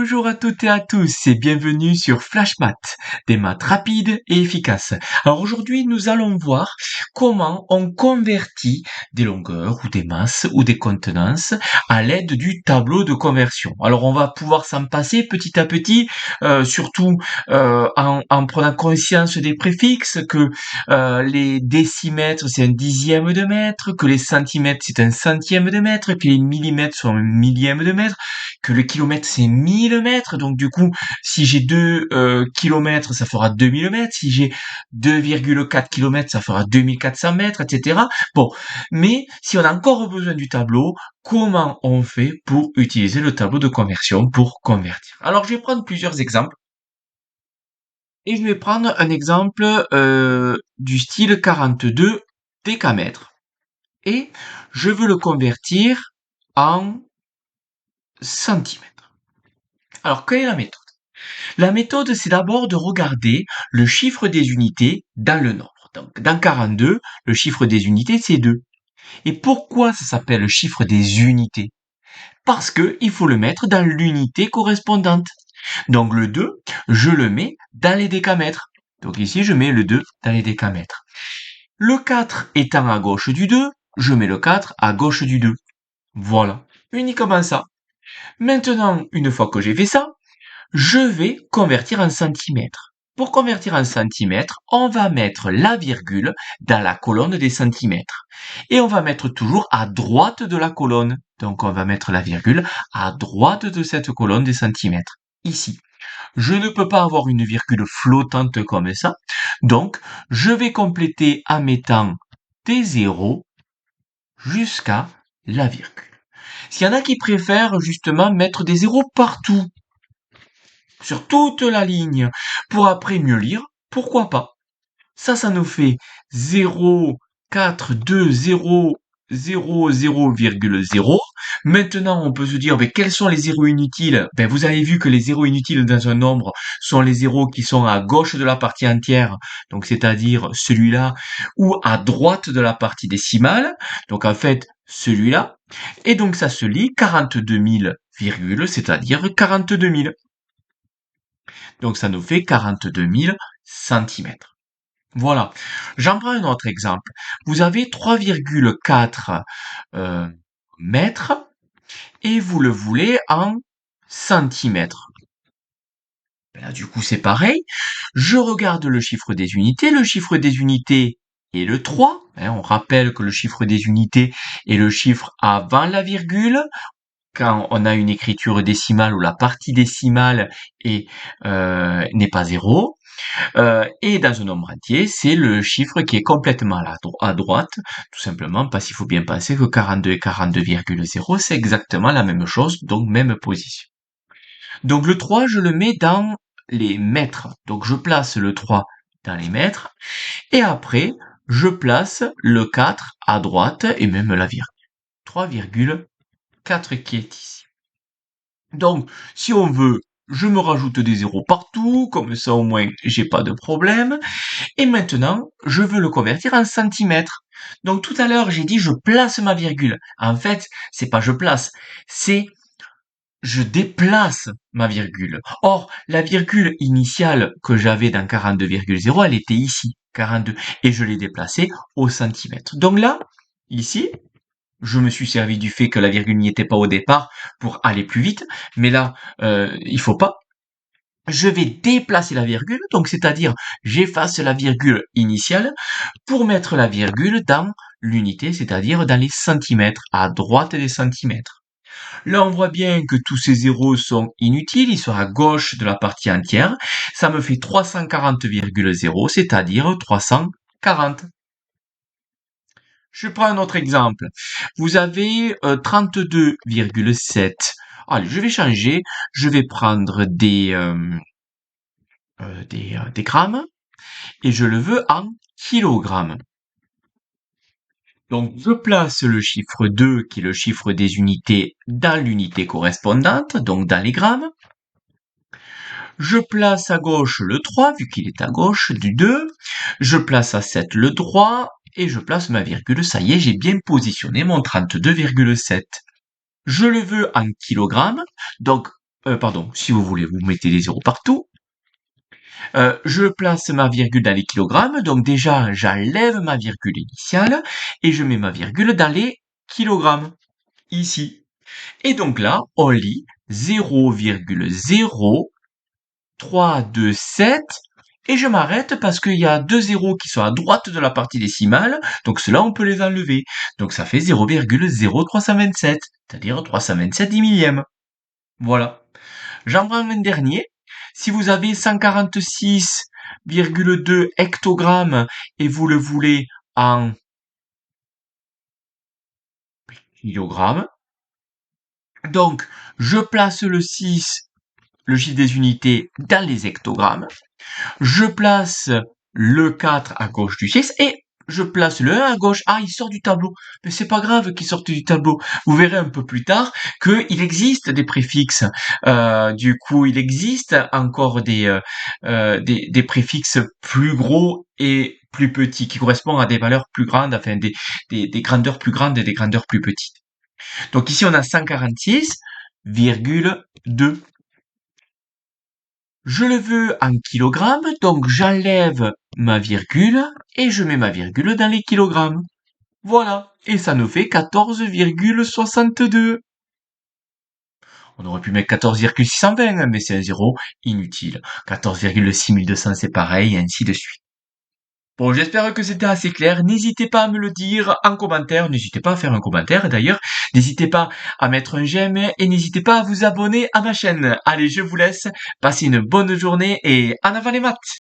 Bonjour à toutes et à tous et bienvenue sur Flash Math, des maths rapides et efficaces. Alors aujourd'hui, nous allons voir comment on convertit des longueurs ou des masses ou des contenances à l'aide du tableau de conversion. Alors on va pouvoir s'en passer petit à petit, surtout en prenant conscience des préfixes, que les décimètres c'est un dixième de mètre, que les centimètres c'est un centième de mètre, que les millimètres sont un millième de mètre, que le kilomètre c'est 1000 mètres, donc du coup, si j'ai 2 kilomètres, ça fera 2000 mètres, si j'ai 2,4 kilomètres, ça fera 2400 mètres, etc. Bon, mais si on a encore besoin du tableau, comment on fait pour utiliser le tableau de conversion pour convertir? Alors, je vais prendre plusieurs exemples, et je vais prendre un exemple du style 42 décamètres, et je veux le convertir en centimètres. Alors, quelle est la méthode? La méthode, c'est d'abord de regarder le chiffre des unités dans le nombre. Donc, dans 42, le chiffre des unités, c'est 2. Et pourquoi ça s'appelle le chiffre des unités? Parce que il faut le mettre dans l'unité correspondante. Donc, le 2, je le mets dans les décamètres. Donc ici, je mets le 2 dans les décamètres. Le 4 étant à gauche du 2, je mets le 4 à gauche du 2. Voilà. Uniquement ça. Maintenant, une fois que j'ai fait ça, je vais convertir en centimètres. Pour convertir en centimètres, on va mettre la virgule dans la colonne des centimètres. Et on va mettre toujours à droite de la colonne. Donc on va mettre la virgule à droite de cette colonne des centimètres. Ici. Je ne peux pas avoir une virgule flottante comme ça. Donc je vais compléter en mettant des zéros jusqu'à la virgule. S'il y en a qui préfèrent justement mettre des zéros partout, sur toute la ligne, pour après mieux lire, pourquoi pas? Ça nous fait 0, 4, 2, 0, 0, 0,0. Maintenant, on peut se dire, mais quels sont les zéros inutiles? Ben, vous avez vu que les zéros inutiles dans un nombre sont les zéros qui sont à gauche de la partie entière, donc c'est-à-dire celui-là, ou à droite de la partie décimale, donc en fait, celui-là. Et donc ça se lit 42 000, c'est-à-dire 42 000. Donc ça nous fait 42 000 centimètres. Voilà. J'en prends un autre exemple. Vous avez 3,4 mètres et vous le voulez en centimètres. Là, du coup, c'est pareil. Je regarde le chiffre des unités. Le chiffre des unités est le 3. On rappelle que le chiffre des unités est le chiffre avant la virgule. Quand on a une écriture décimale où la partie décimale n'est pas 0. Et dans un nombre entier, c'est le chiffre qui est complètement à droite, tout simplement parce qu'il faut bien penser que 42 et 42,0, c'est exactement la même chose, donc même position. Donc le 3, je le mets dans les mètres. Donc je place le 3 dans les mètres, et après, je place le 4 à droite, et même la virgule. 3,4 qui est ici. Donc, si on veut, je me rajoute des zéros partout, comme ça au moins j'ai pas de problème. Et maintenant, je veux le convertir en centimètres. Donc tout à l'heure, j'ai dit je place ma virgule. En fait, c'est pas je place, c'est je déplace ma virgule. Or, la virgule initiale que j'avais dans 42,0, elle était ici, 42, et je l'ai déplacée au centimètre. Donc là, ici, je me suis servi du fait que la virgule n'y était pas au départ pour aller plus vite, mais là, il faut pas. Je vais déplacer la virgule, donc c'est-à-dire j'efface la virgule initiale pour mettre la virgule dans l'unité, c'est-à-dire dans les centimètres, à droite des centimètres. Là, on voit bien que tous ces zéros sont inutiles, ils sont à gauche de la partie entière. Ça me fait 340,0, c'est-à-dire 340. Je prends un autre exemple. Vous avez 32,7. Allez, je vais changer. Je vais prendre des grammes et je le veux en kilogrammes. Donc, je place le chiffre 2, qui est le chiffre des unités, dans l'unité correspondante, donc dans les grammes. Je place à gauche le 3, vu qu'il est à gauche du 2. Je place à 7 le 3, et je place ma virgule. Ça y est, j'ai bien positionné mon 32,7. Je le veux en kilogrammes, donc pardon, si vous voulez, vous mettez des zéros partout. Je place ma virgule dans les kilogrammes, donc déjà j'enlève ma virgule initiale et je mets ma virgule dans les kilogrammes, ici. Et donc là, on lit 0,0327 et je m'arrête parce qu'il y a deux zéros qui sont à droite de la partie décimale, donc cela on peut les enlever. Donc ça fait 0,0327, c'est-à-dire 327 dix millièmes. Voilà. J'en prends un dernier. Si vous avez 146,2 hectogrammes et vous le voulez en kilogrammes, donc je place le 6, le chiffre des unités, dans les hectogrammes. Je place le 4 à gauche du 6 et je place le 1 à gauche. Ah, il sort du tableau. Mais c'est pas grave qu'il sorte du tableau. Vous verrez un peu plus tard qu'il existe des préfixes. Du coup, il existe encore des préfixes plus gros et plus petits qui correspondent à des valeurs plus grandes, enfin des grandeurs plus grandes et des grandeurs plus petites. Donc ici, on a 146,2. Je le veux en kilogrammes, donc j'enlève ma virgule et je mets ma virgule dans les kilogrammes. Voilà. Et ça nous fait 14,62. On aurait pu mettre 14,620, mais c'est un zéro inutile. 14,6200 c'est pareil, et ainsi de suite. Bon, j'espère que c'était assez clair. N'hésitez pas à me le dire en commentaire. N'hésitez pas à faire un commentaire d'ailleurs. N'hésitez pas à mettre un j'aime et n'hésitez pas à vous abonner à ma chaîne. Allez, je vous laisse. Passez une bonne journée et en avant les maths!